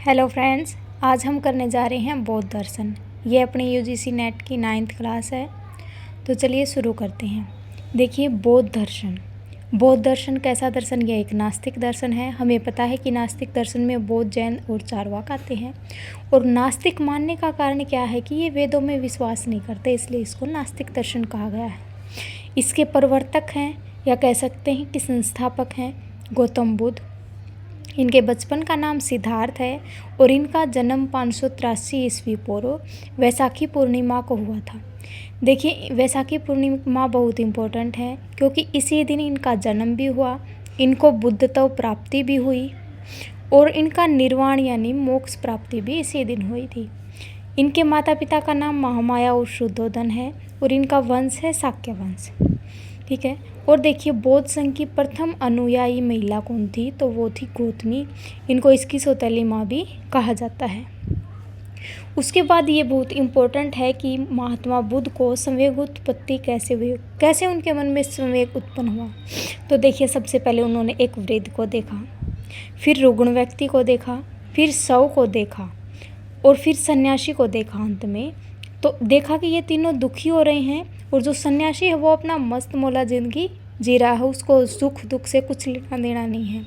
Hello friends, आज हम करने जा रहे हैं बौद्ध दर्शन। ये अपनी यूजीसी नेट की 9th क्लास है। तो चलिए शुरू करते हैं। देखिए, बौद्ध दर्शन कैसा दर्शन? यह एक नास्तिक दर्शन है। हमें पता है कि नास्तिक दर्शन में बौद्ध, जैन और चार्वाक आते हैं। और नास्तिक मानने का कारण क्या है कि ये वेदों में विश्वास नहीं करते, इसलिए इसको नास्तिक दर्शन कहा गया है। इसके प्रवर्तक हैं या कह सकते हैं कि संस्थापक हैं गौतम बुद्ध। इनके बचपन का नाम सिद्धार्थ है और इनका जन्म 583 ईस्वी पूर्व वैसाखी पूर्णिमा को हुआ था। देखिए, वैसाखी पूर्णिमा बहुत इम्पोर्टेंट है क्योंकि इसी दिन इनका जन्म भी हुआ, इनको बुद्धत्व प्राप्ति भी हुई और इनका निर्वाण यानी मोक्ष प्राप्ति भी इसी दिन हुई थी। इनके माता पिता का नाम महामाया और शुद्धोधन है और इनका वंश है शाक्य वंश। ठीक है। और देखिए, बौद्ध संघ की प्रथम अनुयायी महिला कौन थी? तो वो थी गौतमी। इनको इसकी सौतेली माँ भी कहा जाता है। उसके बाद ये बहुत इम्पोर्टेंट है कि महात्मा बुद्ध को संवेग उत्पत्ति कैसे हुई, कैसे उनके मन में संवेग उत्पन्न हुआ। तो देखिए, सबसे पहले उन्होंने एक वृद्ध को देखा, फिर रुग्ण व्यक्ति को देखा, फिर शव को देखा और फिर सन्यासी को देखा। अंत में तो देखा कि ये तीनों दुखी हो रहे हैं और जो सन्यासी है वो अपना मस्त मौला जिंदगी जी रहा है, उसको सुख दुख से कुछ लेना देना नहीं है।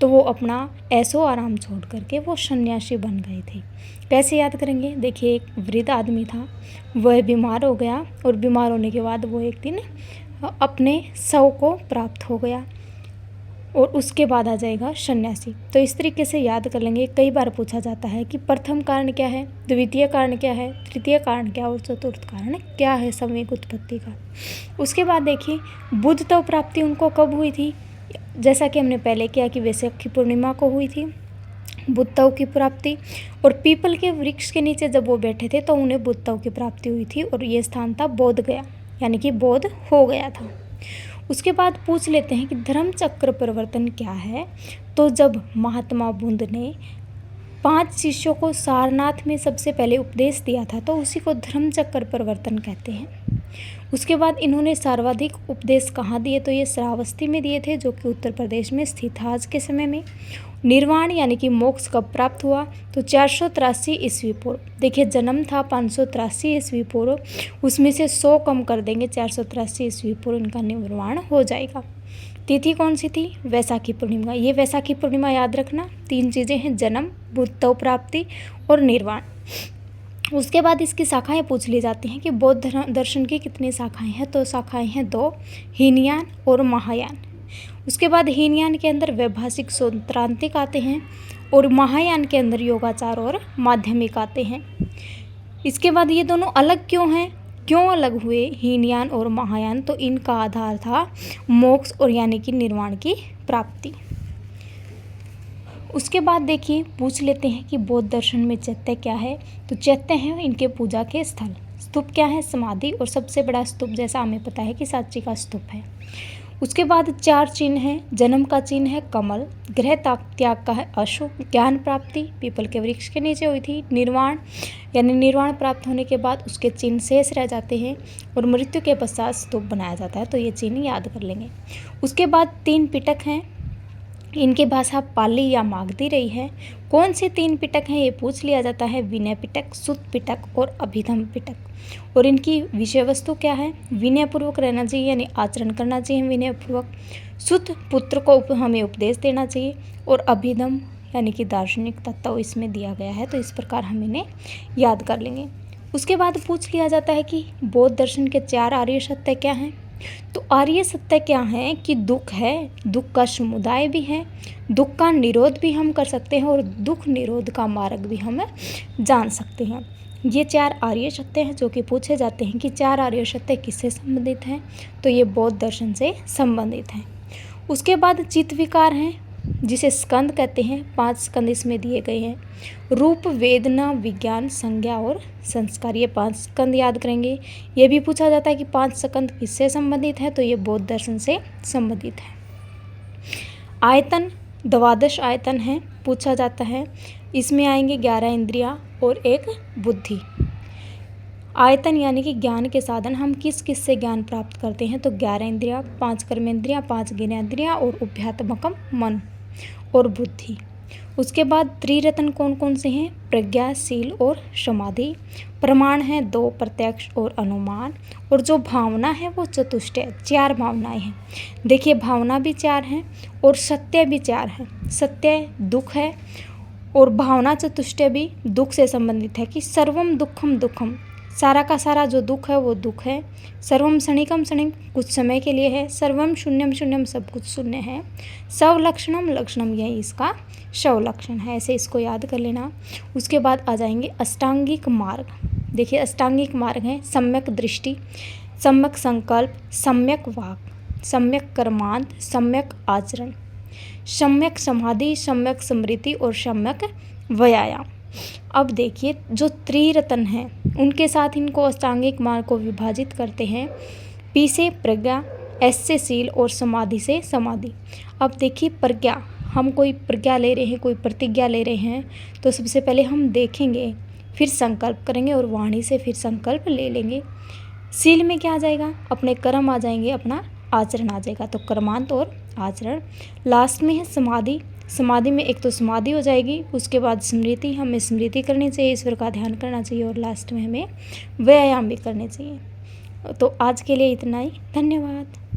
तो वो अपना ऐशो आराम छोड़ करके वो सन्यासी बन गए थे। कैसे याद करेंगे? देखिए, एक वृद्ध आदमी था, वह बीमार हो गया और बीमार होने के बाद वो एक दिन अपने शव को प्राप्त हो गया और उसके बाद आ जाएगा सन्यासी। तो इस तरीके से याद कर लेंगे। कई बार पूछा जाता है कि प्रथम कारण क्या है, द्वितीय कारण क्या है, तृतीय कारण क्या और चतुर्थ कारण क्या है संवेग उत्पत्ति का। उसके बाद देखिए, बुद्धत्व प्राप्ति उनको कब हुई थी? जैसा कि हमने पहले किया कि वैशाखी पूर्णिमा को हुई थी बुद्धत्व की प्राप्ति। और पीपल के वृक्ष के नीचे जब वो बैठे थे तो उन्हें बुद्धत्व की प्राप्ति हुई थी और ये स्थान था बोध गया, यानी कि बोध हो गया था। उसके बाद पूछ लेते हैं कि धर्म चक्र परिवर्तन क्या है। तो जब महात्मा बुद्ध ने 5 शिष्यों को सारनाथ में सबसे पहले उपदेश दिया था तो उसी को धर्म चक्र परिवर्तन कहते हैं। उसके बाद इन्होंने सर्वाधिक उपदेश कहाँ दिए? तो ये श्रावस्ती में दिए थे, जो कि उत्तर प्रदेश में स्थित था आज के समय में। निर्वाण यानी कि मोक्ष कब प्राप्त हुआ? तो 483 ईस्वी पूर्व। देखिए, जन्म था 583 ईस्वी पूर्व, उसमें से 100 कम कर देंगे, 483 ईस्वी पूर्व इनका निर्वाण हो जाएगा। तिथि कौन सी थी? वैसाखी पूर्णिमा। ये वैसाखी पूर्णिमा याद रखना। 3 चीज़ें हैं, जन्म, बुद्धत्व प्राप्ति और निर्वाण। उसके बाद इसकी शाखाएं पूछ ली जाती हैं कि बौद्ध दर्शन की कितनी शाखाएं हैं? तो शाखाएं हैं 2, हीनयान और महायान। उसके बाद हीनयान के अंदर वैभाषिक सौत्रांतिक आते हैं और महायान के अंदर योगाचार और माध्यमिक आते हैं। इसके बाद ये दोनों अलग क्यों हैं, क्यों अलग हुए हीनयान और महायान? तो इनका आधार था मोक्ष और यानी कि निर्वाण की प्राप्ति। उसके बाद देखिए, पूछ लेते हैं कि बौद्ध दर्शन में चैत्य क्या है? तो चैत्य है इनके पूजा के स्थल। स्तूप क्या है? समाधि। और सबसे बड़ा स्तूप जैसा हमें पता है कि सांची का स्तूप है। उसके बाद 4 चिन्ह हैं। जन्म का चिन्ह है कमल, गृह त्याग का है अशुभ, ज्ञान प्राप्ति पीपल के वृक्ष के नीचे हुई थी, निर्वाण यानी निर्वाण प्राप्त होने के बाद उसके चिन्ह शेष रह जाते हैं और मृत्यु के पश्चात स्तूप बनाया जाता है। तो ये चिन्ह याद कर लेंगे। उसके बाद 3 पिटक हैं, इनकी भाषा पाली या मागधी रही है। कौन से 3 पिटक हैं ये पूछ लिया जाता है? विनय पिटक, सुत पिटक और अभिधम पिटक। और इनकी विषय वस्तु क्या है? विनयपूर्वक रहना चाहिए, यानी आचरण करना चाहिए विनयपूर्वक। सुत पुत्र को हमें उपदेश देना चाहिए और अभिधम यानी कि दार्शनिक तत्व इसमें दिया गया है। तो इस प्रकार हम इन्हें याद कर लेंगे। उसके बाद पूछ लिया जाता है कि बौद्ध दर्शन के 4 आर्य सत्य क्या हैं? तो आर्य सत्य क्या है कि दुख है, दुख का समुदाय भी है, दुख का निरोध भी हम कर सकते हैं और दुख निरोध का मार्ग भी हम जान सकते हैं। ये 4 आर्य सत्य हैं जो कि पूछे जाते हैं कि 4 आर्य सत्य किससे संबंधित हैं? तो ये बौद्ध दर्शन से संबंधित हैं। उसके बाद चित्त विकार हैं, जिसे स्कंद कहते हैं। 5 स्कंद इसमें दिए गए हैं। रूप, वेदना, विज्ञान, संज्ञा और संस्कार, ये 5 स्कंद याद करेंगे। ये भी पूछा जाता है कि 5 स्कंद किससे संबंधित है? तो ये बौद्ध दर्शन से संबंधित है। आयतन 12 आयतन है, पूछा जाता है। इसमें आएंगे 11 इंद्रियां और 1 बुद्धि। आयतन यानी कि ज्ञान के साधन, हम किस किस से ज्ञान प्राप्त करते हैं? तो 11 इंद्रियां, 5 कर्मेंद्रियां, 5 ज्ञानेंद्रियां और उभयात्मकम मन और बुद्धि। उसके बाद त्रिरत्न कौन कौन से हैं? प्रज्ञा, शील और समाधि। प्रमाण है 2, प्रत्यक्ष और अनुमान। और जो भावना है वो चतुष्टय, 4 भावनाएं हैं। देखिए भावना भी 4 हैं और सत्य भी 4 है। सत्य दुख है और भावना चतुष्टय भी दुख से संबंधित है कि सर्वम दुखम दुखम, सारा का सारा जो दुख है वो दुख है। सर्वम क्षणिकम क्षणिक, कुछ समय के लिए है। सर्वम शून्यम शून्यम, सब कुछ शून्य है। सवलक्षणम लक्षणम, यही इसका शव लक्षण है। ऐसे इसको याद कर लेना। उसके बाद आ जाएंगे अष्टांगिक मार्ग। देखिए अष्टांगिक मार्ग हैं सम्यक दृष्टि, सम्यक संकल्प, सम्यक वाक, सम्यक कर्मांत, सम्यक आचरण, सम्यक समाधि, सम्यक स्मृति और सम्यक व्यायाम। अब देखिए जो त्रिरत्न हैं उनके साथ इनको अष्टांगिक मार्ग को विभाजित करते हैं। पी से प्रज्ञा, एस से शील और समाधि से समाधि। अब देखिए प्रज्ञा, हम कोई प्रज्ञा ले रहे हैं, कोई प्रतिज्ञा ले रहे हैं, तो सबसे पहले हम देखेंगे, फिर संकल्प करेंगे और वाणी से फिर संकल्प ले लेंगे। शील में क्या आ जाएगा? अपने कर्म आ जाएंगे, अपना आचरण आ जाएगा। तो कर्मांत और आचरण। लास्ट में है समाधि। समाधि में एक तो समाधि हो जाएगी, उसके बाद स्मृति, हमें स्मृति करनी चाहिए, ईश्वर का ध्यान करना चाहिए और लास्ट में हमें व्यायाम भी करने चाहिए। तो आज के लिए इतना ही, धन्यवाद।